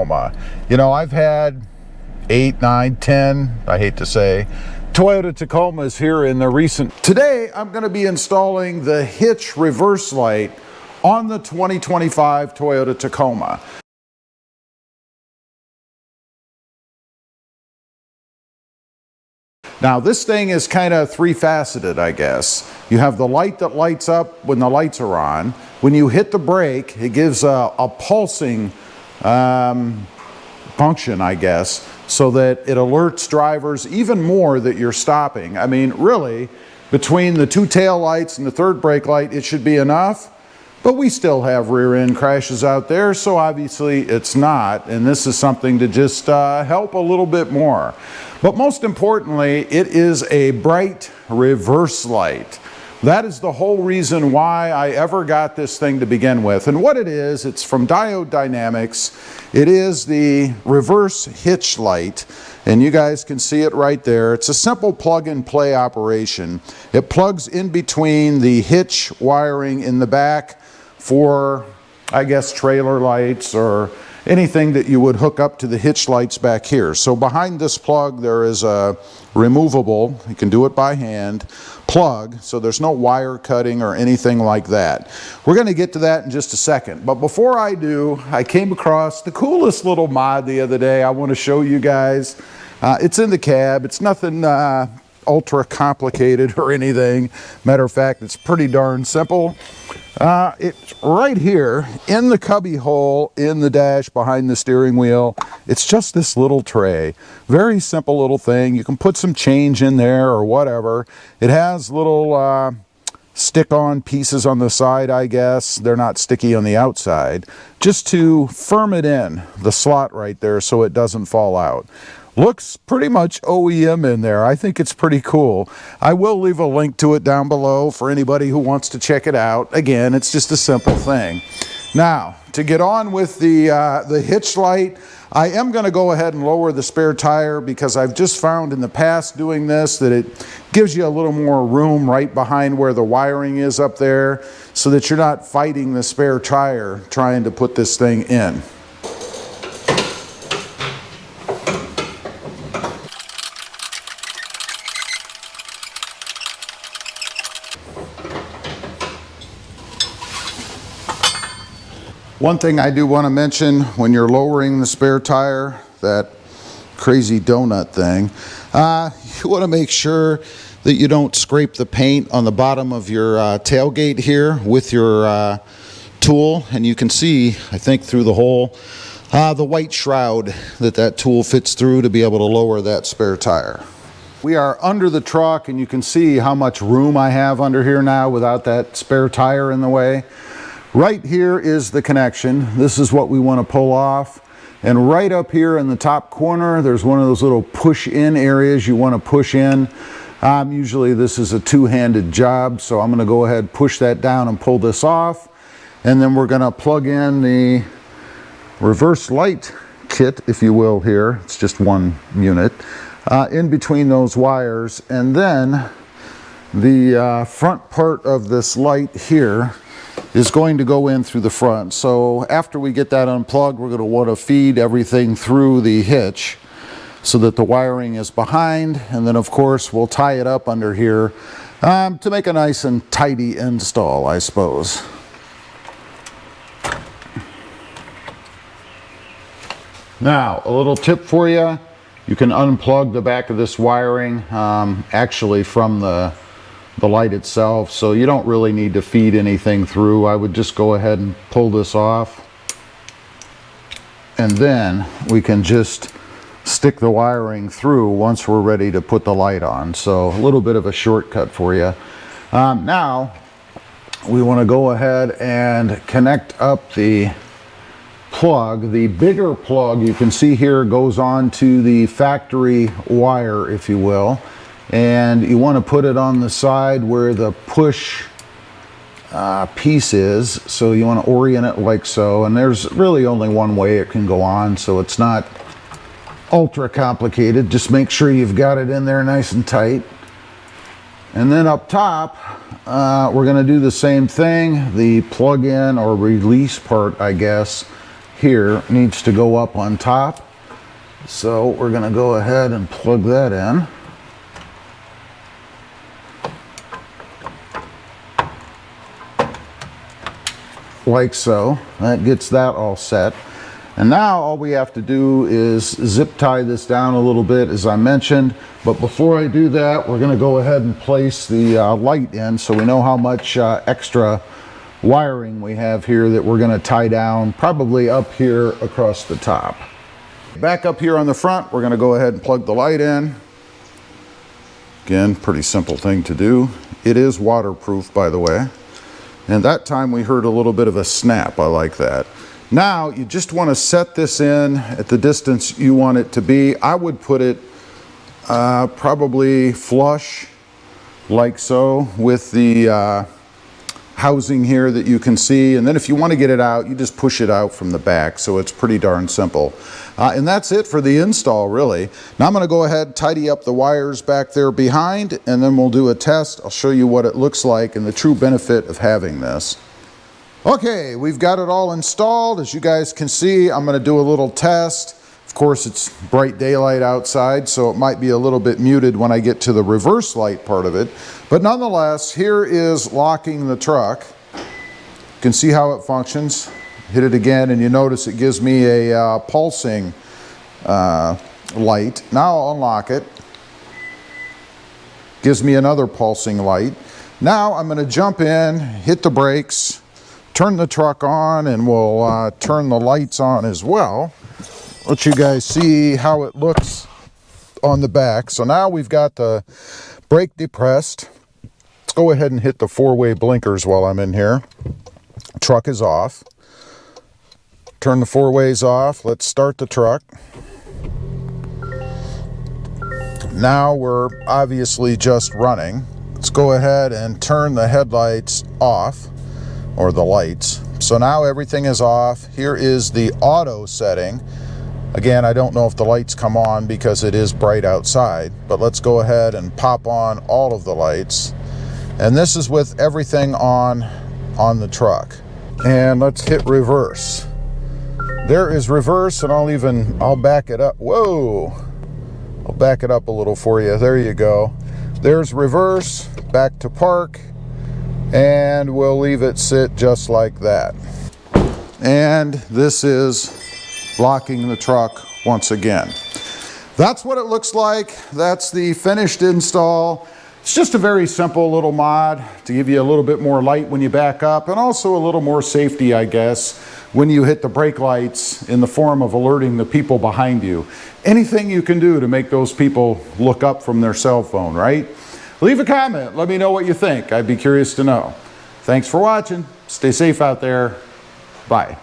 You know, I've had 8, 9, 10, I hate to say, Toyota Tacomas here in the recent. Today, I'm going to be installing the hitch reverse light on the 2025 Toyota Tacoma. Now, this thing is kind of three-faceted, I guess. You have the light that lights up when the lights are on. When you hit the brake, it gives a pulsing function, I guess, so that it alerts drivers even more that you're stopping. I mean, really, between the two tail lights and the third brake light, it should be enough. But we still have rear end crashes out there, so obviously it's not. And this is something to just help a little bit more. But most importantly, it is a bright reverse light. That is the whole reason why I ever got this thing to begin with. And what it is, it's from Diode Dynamics. It is the reverse hitch light. And you guys can see it right there. It's a simple plug-and-play operation. It plugs in between the hitch wiring in the back for, I guess, trailer lights or anything that you would hook up to the hitch lights back here. So behind this plug there is a removable, you can do it by hand, plug, so there's no wire cutting or anything like that. We're going to get to that in just a second, but before I do, I came across the coolest little mod the other day I want to show you guys. It's in the cab. It's nothing ultra complicated or anything. Matter of fact, it's pretty darn simple. It's right here in the cubby hole in the dash behind the steering wheel. It's just this little tray. Very simple little thing. You can put some change in there or whatever. It has little stick-on pieces on the side, I guess. They're not sticky on the outside. Just to firm it in the slot right there so it doesn't fall out. Looks pretty much OEM in there. I think it's pretty cool. I will leave a link to it down below for anybody who wants to check it out. Again, it's just a simple thing. Now, to get on with the hitch light, I am going to go ahead and lower the spare tire because I've just found in the past doing this that it gives you a little more room right behind where the wiring is up there so that you're not fighting the spare tire trying to put this thing in. One thing I do want to mention when you're lowering the spare tire, that crazy donut thing, you want to make sure that you don't scrape the paint on the bottom of your tailgate here with your tool. And you can see, I think, through the hole, the white shroud that tool fits through to be able to lower that spare tire. We are under the truck and you can see how much room I have under here now without that spare tire in the way. Right here is the connection. This is what we want to pull off. And right up here in the top corner, there's one of those little push-in areas you want to push in. Usually this is a two-handed job, so I'm going to go ahead and push that down and pull this off. And then we're going to plug in the reverse light kit, if you will, here. It's just one unit. In between those wires. And then the front part of this light here is going to go in through the front. So after we get that unplugged, we're going to want to feed everything through the hitch so that the wiring is behind, and then of course we'll tie it up under here to make a nice and tidy install, I suppose. Now, a little tip for you. You can unplug the back of this wiring actually from the light itself, so you don't really need to feed anything through. I would just go ahead and pull this off, and then we can just stick the wiring through once we're ready to put the light on. So a little bit of a shortcut for you. Now we want to go ahead and connect up the plug. The bigger plug you can see here goes on to the factory wire, if you will. And you want to put it on the side where the push piece is. So you want to orient it like so. And there's really only one way it can go on, so it's not ultra complicated. Just make sure you've got it in there nice and tight. And then up top, we're going to do the same thing. The plug-in or release part, I guess, here needs to go up on top. So we're going to go ahead and plug that in. Like so. That gets that all set. And now all we have to do is zip tie this down a little bit, as I mentioned. But before I do that, we're going to go ahead and place the light in so we know how much extra wiring we have here that we're going to tie down, probably up here across the top. Back up here on the front, we're going to go ahead and plug the light in. Again, pretty simple thing to do. It is waterproof, by the way. And that time we heard a little bit of a snap. I like that. Now you just want to set this in at the distance you want it to be. I would put it probably flush, like so, with the housing here that you can see. And then if you want to get it out, you just push it out from the back. So it's pretty darn simple. And that's it for the install, really. Now I'm going to go ahead and tidy up the wires back there behind, and then we'll do a test. I'll show you what it looks like and the true benefit of having this. Okay, we've got it all installed. As you guys can see, I'm going to do a little test. Of course, it's bright daylight outside, so it might be a little bit muted when I get to the reverse light part of it. But nonetheless, here is locking the truck. You can see how it functions. Hit it again, and you notice it gives me a pulsing light. Now I'll unlock it. Gives me another pulsing light. Now I'm going to jump in, hit the brakes, turn the truck on, and we'll turn the lights on as well. Let you guys see how it looks on the back. So now we've got the brake depressed. Let's go ahead and hit the four-way blinkers while I'm in here. Truck is off. Turn the four ways off. Let's start the truck. Now we're obviously just running. Let's go ahead and turn the headlights off, or the lights. So now everything is off. Here is the auto setting. Again, I don't know if the lights come on because it is bright outside, but let's go ahead and pop on all of the lights. And this is with everything on the truck. And let's hit reverse. There is reverse, and I'll back it up. Whoa! I'll back it up a little for you. There you go. There's reverse, back to park, and we'll leave it sit just like that. And this is locking the truck once again. That's what it looks like. That's the finished install. It's just a very simple little mod to give you a little bit more light when you back up, and also a little more safety, I guess, when you hit the brake lights, in the form of alerting the people behind you. Anything you can do to make those people look up from their cell phone, right? Leave a comment. Let me know what you think. I'd be curious to know. Thanks for watching. Stay safe out there. Bye.